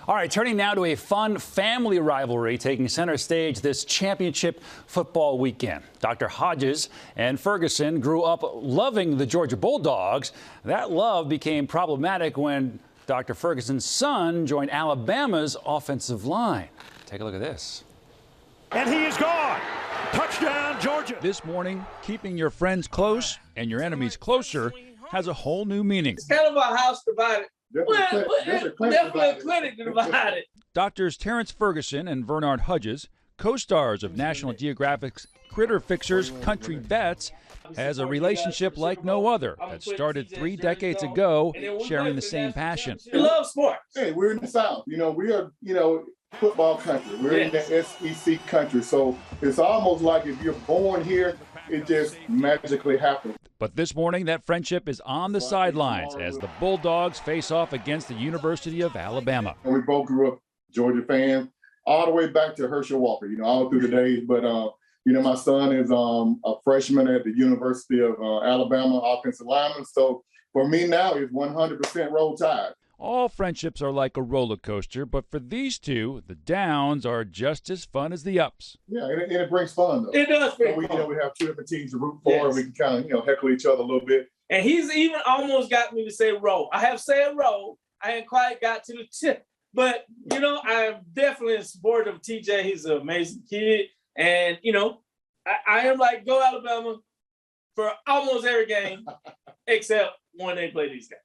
All right, turning now to a fun family rivalry taking center stage this championship football weekend. Dr. Hodges and Ferguson grew up loving the Georgia Bulldogs. That love became problematic when Dr. Ferguson's son joined Alabama's offensive line. Take a look at this. And he is gone. Touchdown, Georgia. This morning, keeping your friends close and your enemies closer has a whole new meaning. It's kind of a house divided. Definitely a clinic divided. Doctors Terrence Ferguson and Bernard Hodges, co-stars of National Geographic's Critter Fixer's Country Vets, has a relationship like no other that started 3 decades ago, sharing the same passion. We love sports. Hey, we're in the South. We are, football country. We're in the SEC country. So it's almost like if you're born here, it just magically happens. But this morning, that friendship is on the sidelines as the Bulldogs face off against the University of Alabama. And we both grew up Georgia fans all the way back to Herschel Walker, all through the days. But, my son is a freshman at the University of Alabama, offensive lineman. So for me now, it's 100% roll tide. All friendships are like a roller coaster, but for these two, the downs are just as fun as the ups. Yeah, and it brings fun, though. It does bring fun. We have 2 different teams to root for, and we can kind of, heckle each other a little bit. And he's even almost got me to say roll. I have said roll. I ain't quite got to the tip. But, I'm definitely in support of TJ. He's an amazing kid. And, I am like, go Alabama for almost every game, except when they play these guys.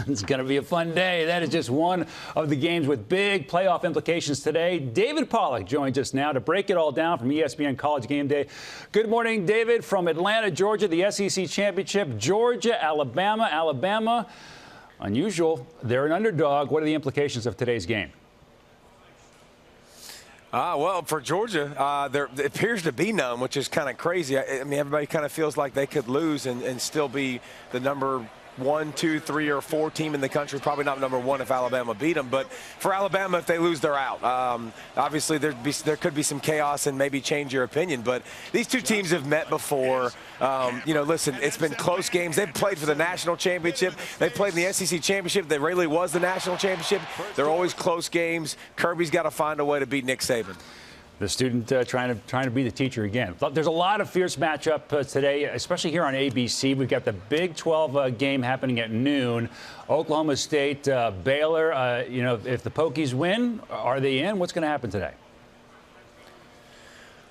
It's going to be a fun day. That is just one of the games with big playoff implications today. David Pollack joins us now to break it all down from ESPN College Game Day. Good morning, David, from Atlanta, Georgia, the SEC Championship. Georgia, Alabama. Alabama, unusual. They're an underdog. What are the implications of today's game? Well, for Georgia, there appears to be none, which is kind of crazy. I mean, everybody kind of feels like they could lose and still be the number 1, 2, 3, or 4 team in the country. Probably not number 1 if Alabama beat them. But for Alabama, if they lose, they're out. Obviously, there could be some chaos and maybe change your opinion. But these 2 teams have met before. Listen, it's been close games. They've played for the national championship. They played in the SEC championship. That really was the national championship. They're always close games. Kirby's got to find a way to beat Nick Saban. The student trying to be the teacher again. There's a lot of fierce matchup today, especially here on ABC. We've got the Big 12 game happening at noon. Oklahoma State, Baylor. If the Pokies win, are they in? What's going to happen today?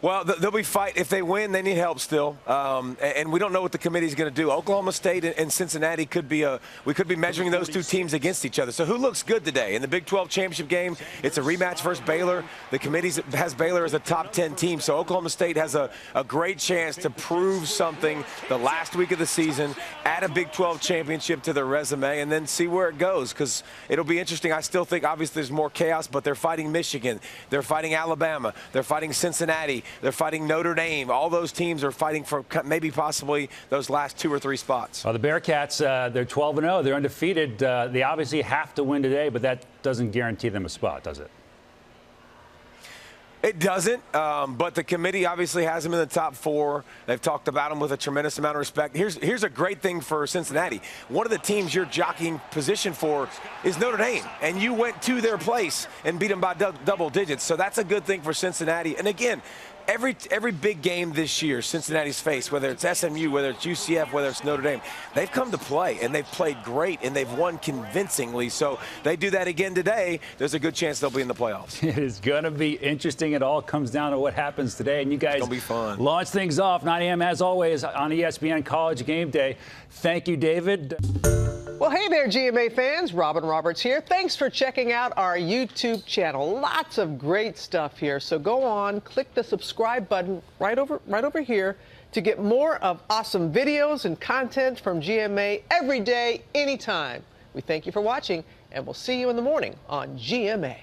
Well, they'll be fight. If they win, they need help still, and we don't know what the committee is going to do. Oklahoma State and Cincinnati we could be measuring those 2 teams against each other. So who looks good today in the Big 12 championship game? It's a rematch versus Baylor. The committee has Baylor as a top 10 team, so Oklahoma State has a great chance to prove something the last week of the season, add a Big 12 championship to their resume, and then see where it goes, because it'll be interesting. I still think obviously there's more chaos, but they're fighting Michigan, they're fighting Alabama, they're fighting Cincinnati. They're fighting Notre Dame. All those teams are fighting for maybe possibly those last 2 or 3 spots. Well, the Bearcats, they're 12-0. They're undefeated. They obviously have to win today, but that doesn't guarantee them a spot, does it? It doesn't, but the committee obviously has them in the top 4. They've talked about them with a tremendous amount of respect. Here's a great thing for Cincinnati. One of the teams you're jockeying position for is Notre Dame, and you went to their place and beat them by double digits. So that's a good thing for Cincinnati. And again, every big game this year Cincinnati's faced, whether it's SMU, whether it's UCF, whether it's Notre Dame, they've come to play, and they've played great, and they've won convincingly. So they do that again today, there's a good chance they'll be in the playoffs. It is going to be interesting. It all comes down to what happens today. And you guys it's gonna be fun. Launch things off 9 a.m. as always on ESPN College Game Day. Thank you, David. Well, hey there, GMA fans. Robin Roberts here. Thanks for checking out our YouTube channel. Lots of great stuff here. So go on, click the subscribe button right over here to get more of awesome videos and content from GMA every day, anytime. We thank you for watching, and we'll see you in the morning on GMA.